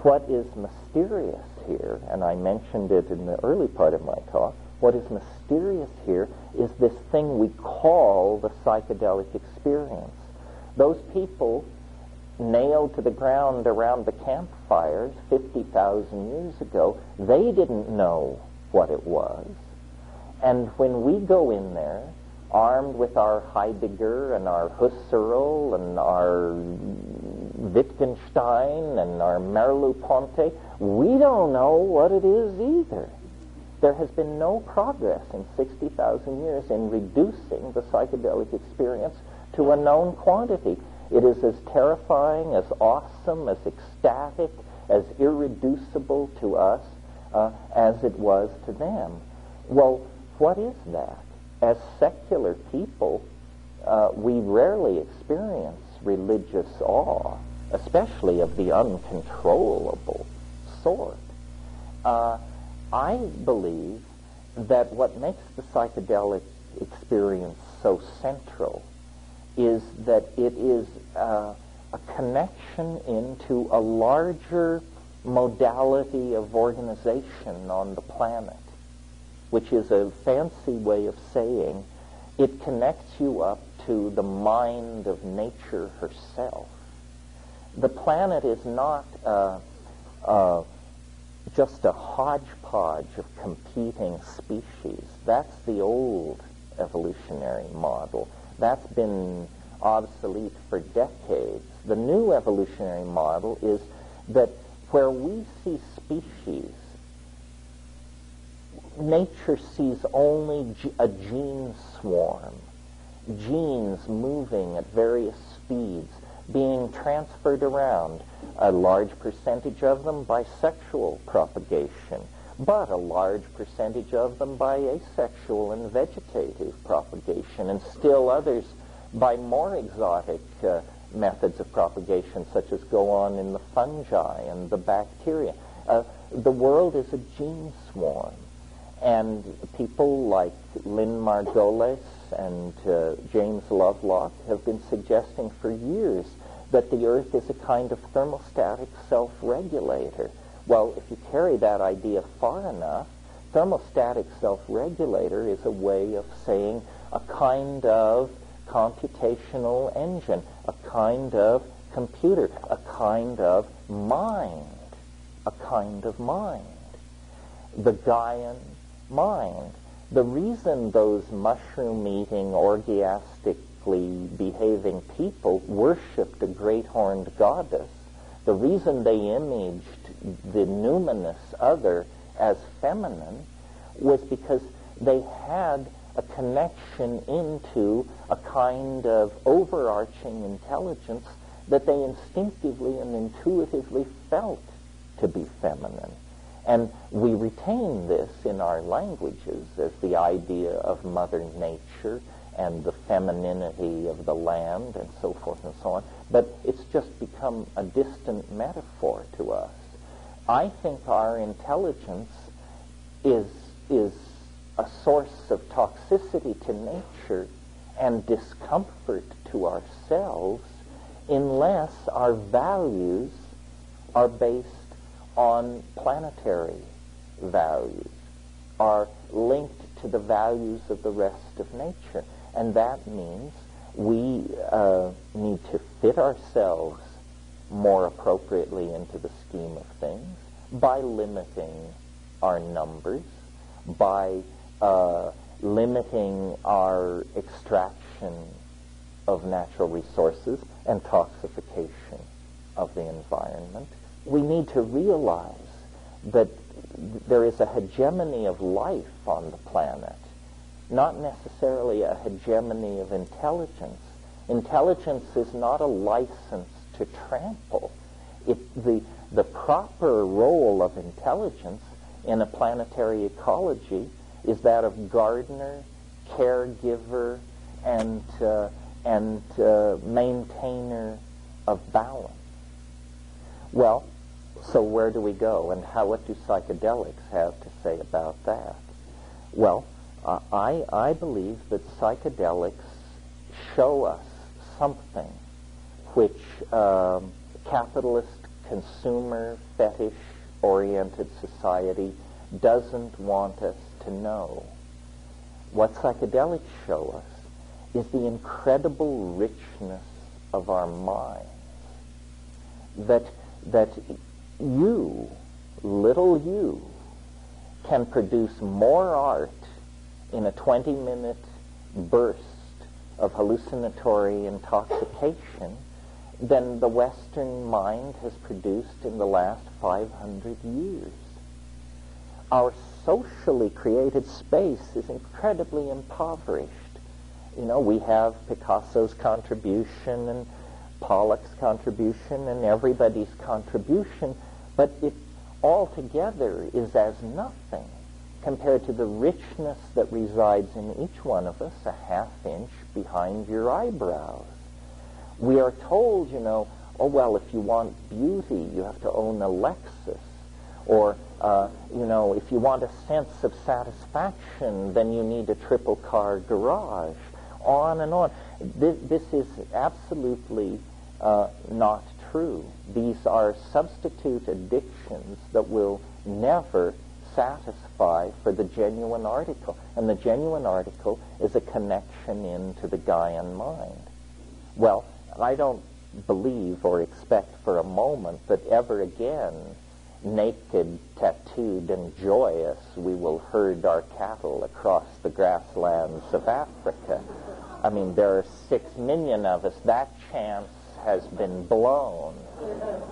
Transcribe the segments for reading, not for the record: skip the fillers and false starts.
what is mysterious here, and I mentioned it in the early part of my talk, what is mysterious here is this thing we call the psychedelic experience. Those people nailed to the ground around the campfires 50,000 years ago, they didn't know what it was. And when we go in there, armed with our Heidegger and our Husserl and our Wittgenstein and our Merleau-Ponty, we don't know what it is either. There has been no progress in 60,000 years in reducing the psychedelic experience to a known quantity. It is as terrifying, as awesome, as ecstatic, as irreducible to us as it was to them. Well, what is that? As secular people, we rarely experience religious awe, especially of the uncontrollable sort. I believe that what makes the psychedelic experience so central is that it is a connection into a larger modality of organization on the planet, which is a fancy way of saying it connects you up to the mind of nature herself. The planet is not just a hodgepodge of competing species. That's the old evolutionary model. That's been obsolete for decades. The new evolutionary model is that where we see species, nature sees only a gene swarm, genes moving at various speeds, being transferred around, a large percentage of them by sexual propagation, but a large percentage of them by asexual and vegetative propagation, and still others by more exotic methods of propagation, such as go on in the fungi and the bacteria. The world is a gene swarm. And people like Lynn Margulis and James Lovelock have been suggesting for years that the Earth is a kind of thermostatic self-regulator. Well, if you carry that idea far enough, thermostatic self-regulator is a way of saying a kind of computational engine, a kind of computer, a kind of mind, the Gaian mind. The reason those mushroom-eating, orgiastically behaving people worshipped a great horned goddess, the reason they imaged the numinous other as feminine, was because they had a connection into a kind of overarching intelligence that they instinctively and intuitively felt to be feminine. And we retain this in our languages as the idea of Mother Nature and the femininity of the land and so forth and so on. But it's just become a distant metaphor to us. I think our intelligence is a source of toxicity to nature and discomfort to ourselves unless our values are based on planetary values, are linked to the values of the rest of nature. And that means we need to fit ourselves more appropriately into the scheme of things by limiting our numbers, by limiting our extraction of natural resources and toxification of the environment. We need to realize that there is a hegemony of life on the planet, not necessarily a hegemony of intelligence. Intelligence is not a license to trample. The proper role of intelligence in a planetary ecology is that of gardener, caregiver, and maintainer of balance. Well, so where do we go, and what do psychedelics have to say about that? Well, I believe that psychedelics show us something which capitalist consumer, fetish-oriented society doesn't want us to know. What psychedelics show us is the incredible richness of our minds. That you, little you, can produce more art in a 20-minute burst of hallucinatory intoxication than the Western mind has produced in the last 500 years. Our socially created space is incredibly impoverished. You know, we have Picasso's contribution and Pollock's contribution and everybody's contribution, but it altogether is as nothing compared to the richness that resides in each one of us a half inch behind your eyebrows. We are told, you know, oh, well, if you want beauty, you have to own a Lexus. Or, you know, if you want a sense of satisfaction, then you need a triple-car garage. On and on. This is absolutely not true. These are substitute addictions that will never satisfy for the genuine article. And the genuine article is a connection into the Gaian mind. Well, I don't believe or expect for a moment that ever again, naked, tattooed, and joyous, we will herd our cattle across the grasslands of Africa. I mean, there are 6 million of us. That chance has been blown.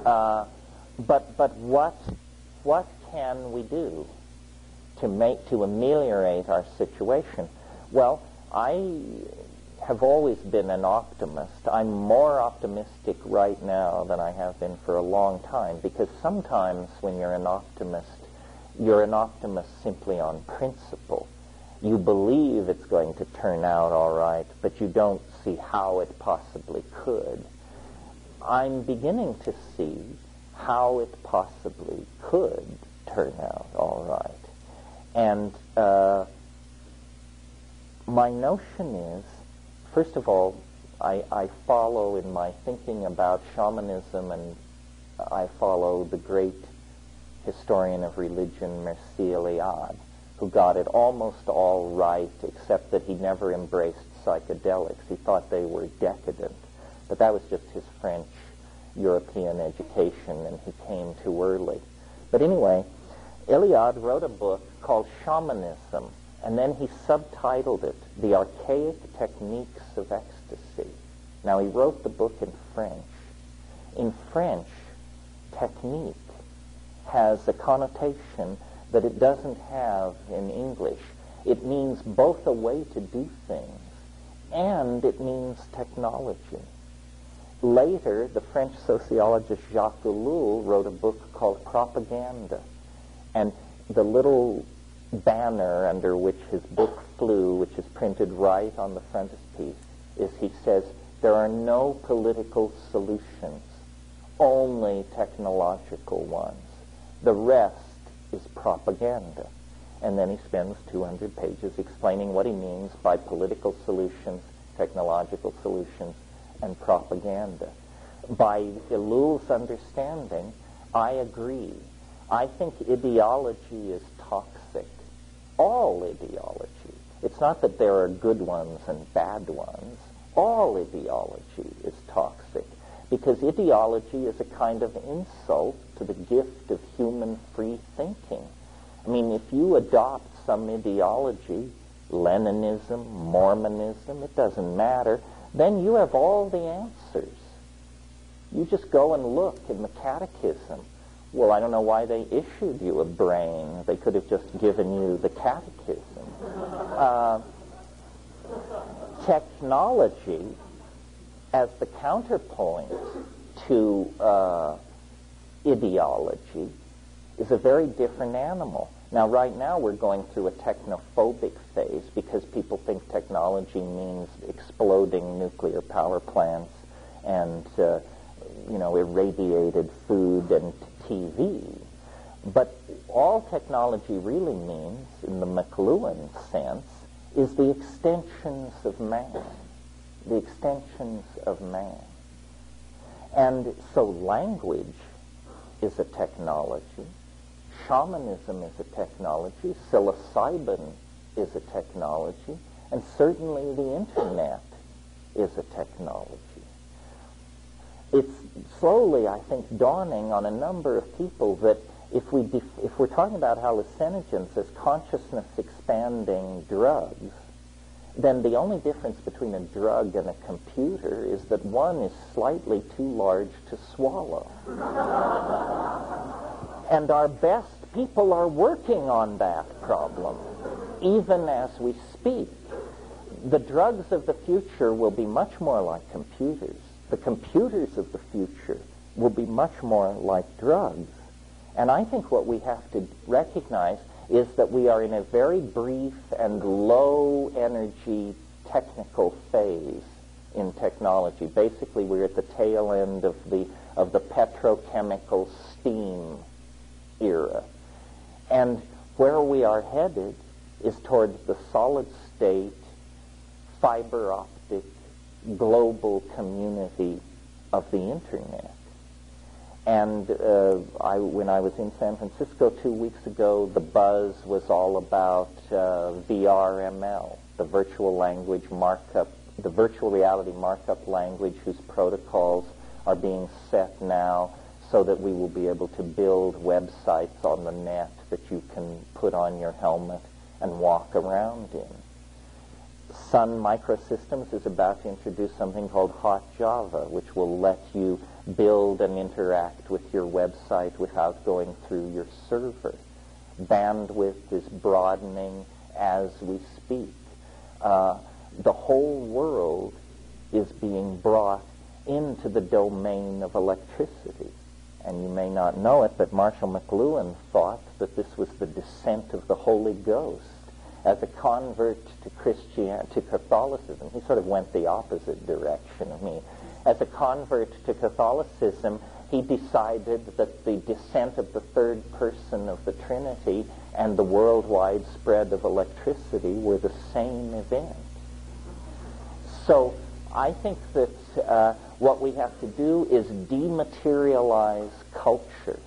But what can we do to ameliorate our situation? Well, I have always been an optimist. I'm more optimistic right now than I have been for a long time, because sometimes when you're an optimist simply on principle. You believe it's going to turn out all right, but you don't see how it possibly could. I'm beginning to see how it possibly could turn out all right. And my notion is, first of all, I follow in my thinking about shamanism, and I follow the great historian of religion, Mircea Eliade, who got it almost all right, except that he never embraced psychedelics. He thought they were decadent. But that was just his French European education, and he came too early. But anyway, Eliade wrote a book called Shamanism, and then he subtitled it, The Archaic Techniques of Ecstasy. Now, he wrote the book in French. In French, technique has a connotation that it doesn't have in English. It means both a way to do things, and it means technology. Later, the French sociologist Jacques Ellul wrote a book called Propaganda, and the little banner under which his book flew, which is printed right on the frontispiece, is he says, there are no political solutions, only technological ones. The rest is propaganda. And then he spends 200 pages explaining what he means by political solutions, technological solutions, and propaganda. By Ellul's understanding, I agree. I think ideology is toxic. All ideology. It's not that there are good ones and bad ones. All ideology is toxic, because ideology is a kind of insult to the gift of human free thinking. I mean, if you adopt some ideology, Leninism, Mormonism, it doesn't matter, then you have all the answers. You just go and look in the catechism. Well, I don't know why they issued you a brain. They could have just given you the catechism. Technology, as the counterpoint to ideology, is a very different animal. Now, right now, we're going through a technophobic phase because people think technology means exploding nuclear power plants and, irradiated food and TV. But all technology really means, in the McLuhan sense, is the extensions of man. The extensions of man. And so language is a technology. Shamanism is a technology. Psilocybin is a technology. And certainly the internet is a technology. It's slowly, I think, dawning on a number of people that if we're talking about hallucinogens as consciousness-expanding drugs, then the only difference between a drug and a computer is that one is slightly too large to swallow. And our best people are working on that problem, even as we speak. The drugs of the future will be much more like computers. The computers of the future will be much more like drugs. And I think what we have to recognize is that we are in a very brief and low-energy technical phase in technology. Basically, we're at the tail end of the petrochemical steam era. And where we are headed is towards the solid-state, fiber-optic, global community of the Internet. And when I was in San Francisco 2 weeks ago, the buzz was all about VRML, the virtual reality markup language whose protocols are being set now so that we will be able to build websites on the net that you can put on your helmet and walk around in. Sun Microsystems is about to introduce something called Hot Java, which will let you build and interact with your website without going through your server. Bandwidth is broadening as we speak. The whole world is being brought into the domain of electricity. And you may not know it, but Marshall McLuhan thought that this was the descent of the Holy Ghost. As a convert to Catholicism, he sort of went the opposite direction of me. As a convert to Catholicism, he decided that the descent of the third person of the Trinity and the worldwide spread of electricity were the same event. So I think that what we have to do is dematerialize culture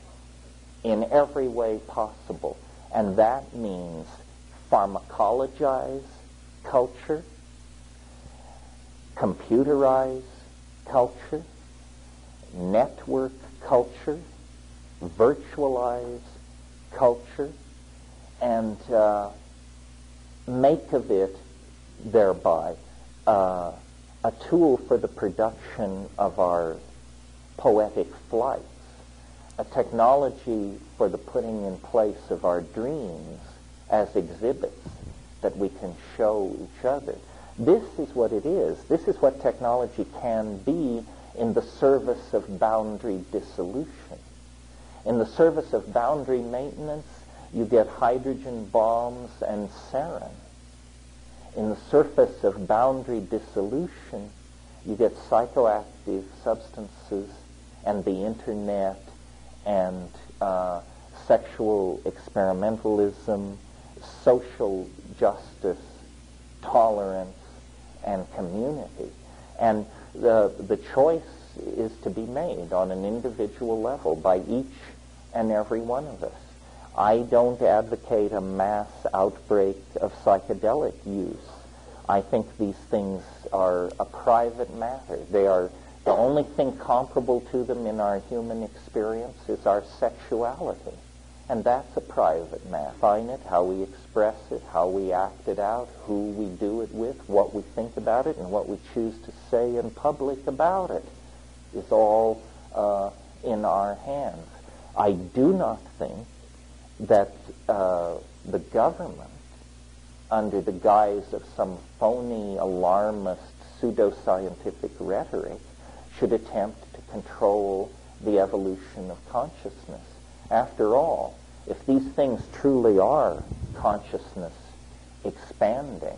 in every way possible. And that means pharmacologize culture, computerize culture, network culture, virtualize culture, and make of it thereby a tool for the production of our poetic flights, a technology for the putting in place of our dreams as exhibits that we can show each other. This is what it is. This is what technology can be in the service of boundary dissolution. In the service of boundary maintenance, you get hydrogen bombs and sarin. In the surface of boundary dissolution, you get psychoactive substances and the Internet and sexual experimentalism, social justice, tolerance, and community. And the choice is to be made on an individual level by each and every one of us. I don't advocate a mass outbreak of psychedelic use. I think these things are a private matter. They are the only thing comparable to them in our human experience is our sexuality. And that's a private matter. Define it, how we express it, how we act it out, who we do it with, what we think about it, and what we choose to say in public about it is all in our hands. I do not think that the government, under the guise of some phony, alarmist, pseudoscientific rhetoric, should attempt to control the evolution of consciousness. After all, if these things truly are consciousness expanding,